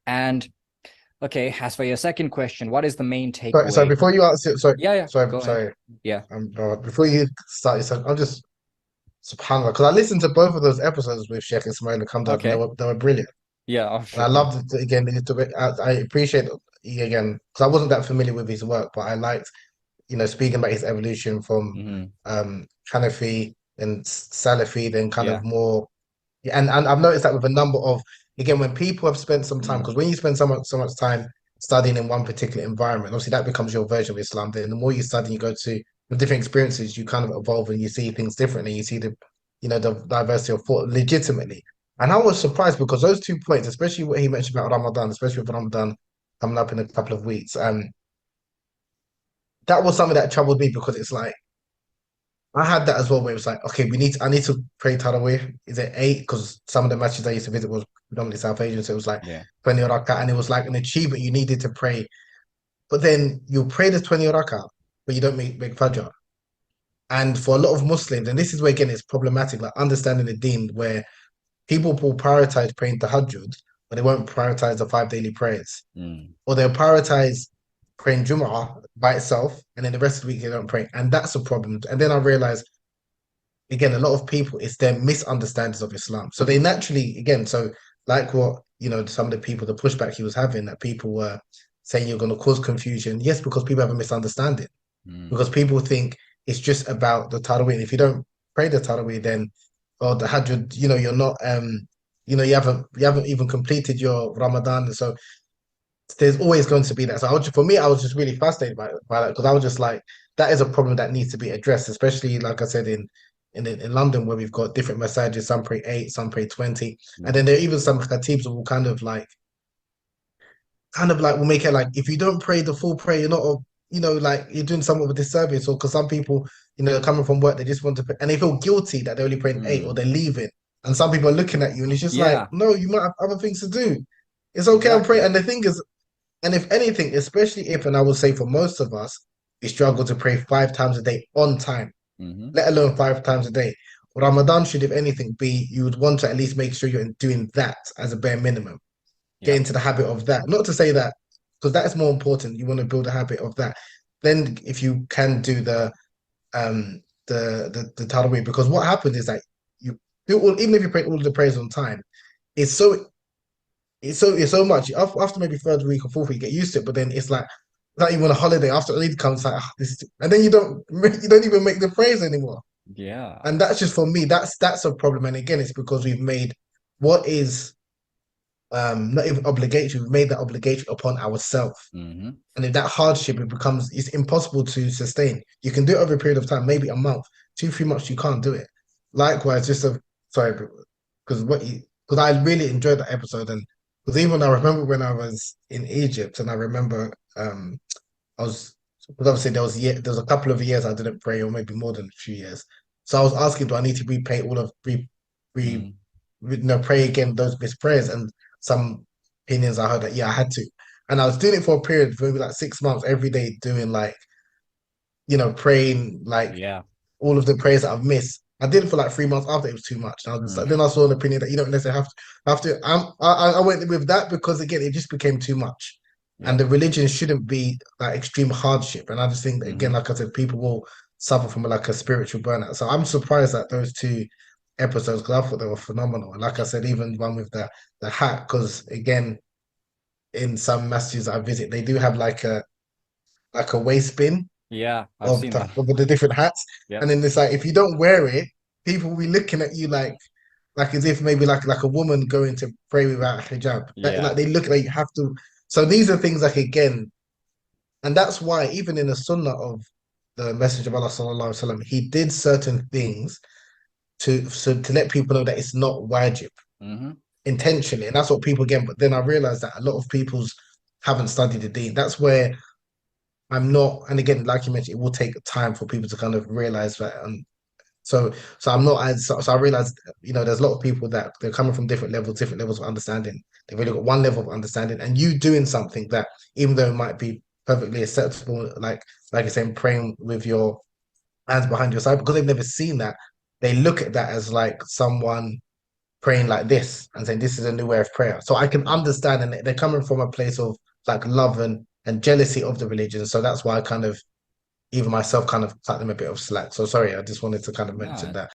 And okay, as for your second question, what is the main So takeaway? before you answer, Yeah, yeah, sorry, go ahead. sorry. Yeah. Before you start, I'm just subhanAllah because I listened to both of those episodes with Sheikh Ismail and Kamdad, and Okay. they were brilliant. Yeah, oh, And I shukran. loved it again. I appreciate again because I wasn't that familiar with his work, but I liked speaking about his evolution from Hmm. Hanafi and Salafi, then kind Yeah. of more. And I've noticed that with a number of again when people have spent some time Mm. because when you spend so much time studying in one particular environment, obviously that becomes your version of Islam. Then the more you study, you go to with different experiences, you kind of evolve and you see things differently. You see the diversity of thought legitimately. And I was surprised because those 2 points, especially what he mentioned about Ramadan, especially with Ramadan coming up in a couple of weeks, that was something that troubled me because it's like I had that as well, where it was like, okay, I need to pray Tarawih. Is it eight? Because some of the matches I used to visit was predominantly South Asian, so it was like Yeah. 20 rakah, and it was like an achievement you needed to pray. But then you pray the 20 rakah, but you don't make Fajr. And for a lot of Muslims, and this is where again it's problematic, like understanding the deen, where people will prioritize praying Tahajjud, but they won't prioritize the 5 daily prayers. Mm. Or they'll prioritize praying Jum'ah by itself, and then the rest of the week they don't pray. And that's a problem. And then I realized again, a lot of people, it's their misunderstandings of Islam. So they naturally, again, so like what, some of the people, the pushback he was having, that people were saying you're going to cause confusion. Yes, because people have a misunderstanding. Mm. Because people think it's just about the Taraweeh. And if you don't pray the Taraweeh, then, or the Hajj, you're not, you haven't even completed your Ramadan. And so there's always going to be that. So for me, I was just really fascinated by that because I was just like, that is a problem that needs to be addressed, especially like I said in London where we've got different massages. Some pray eight, some pray 20, and then Mm. there are even some khatibs who will kind of like will make it like if you don't pray the full prayer, you're not like you're doing somewhat of a disservice. Or because some people they're coming from work, they just want to pray, and they feel guilty that they're only praying eight or Mm. they're leaving. And some people are looking at you, and it's just like, Yeah, no, you might have other things to do. It's okay, I'm praying. exactly. And the thing is, and if anything, especially if, and I would say for most of us, we struggle to pray 5 times a day on time, Hmm. let alone 5 times a day. Ramadan should, if anything, be you would want to at least make sure you're doing that as a bare minimum. Get Yeah. into the habit of that. Not to say that, because that's more important. You want to build a habit of that. Then if you can do the Taraweeh, because what happens is that you do even if you pray all of the prayers on time, it's so it's so much after maybe third week or fourth week, you get used to it. But then it's like even on a holiday after Eid comes, like and then you don't even make the phrase anymore. Yeah. And that's just for me. That's a problem. And again, it's because we've made what is not even obligatory. We've made that obligation upon ourselves. Hmm. And if that hardship, it's impossible to sustain. You can do it over a period of time, maybe a month, 2, 3 months. You can't do it. Likewise, sorry, because I really enjoyed that episode, and because even I remember when I was in Egypt, and I remember I was because obviously there was a couple of years I didn't pray, or maybe more than a few years. So I was asking, do I need to repay all of re Mm. pray again those missed prayers? And some opinions I heard that yeah, I had to. And I was doing it for a period for maybe like 6 months every day, doing like, praying like Yeah. all of the prayers that I've missed. I did it for like 3 months after it was too much. And I was just Mm. like, then I saw an opinion that you don't necessarily have to. I went with that because again, it just became too much. And Yep. the religion shouldn't be like extreme hardship. And I just think that again, Hmm. like I said, people will suffer from like a spiritual burnout. So I'm surprised at those 2 episodes because I thought they were phenomenal. And like I said, even one with the hat, because again, in some masjids I visit, they do have like a waist bin Yeah, I've of seen that. the different hats, Yep. and then it's like if you don't wear it, people will be looking at you like as if maybe like a woman going to pray without hijab. Like Yeah. they look like you have to. So these are things like again, and that's why even in the sunnah of the Messenger of Allah sallallahu alaihi wasallam, he did certain things to let people know that it's not wajib Hmm. intentionally, and that's what people get. But then I realized that a lot of people's haven't studied the deen. That's where I'm not, and again, like you mentioned, it will take time for people to kind of realize that. And so I'm not as so I realized, there's a lot of people that they're coming from different levels of understanding. They've really got one level of understanding, and you doing something that, even though it might be perfectly acceptable, like you're saying, praying with your hands behind your side, because they've never seen that, they look at that as like someone. praying like this and saying this is a new way of prayer. So I can understand, and they're coming from a place of like love and jealousy of the religion. So that's why I kind of even myself kind of cut them a bit of slack. So sorry, I just wanted to kind of mention No, that.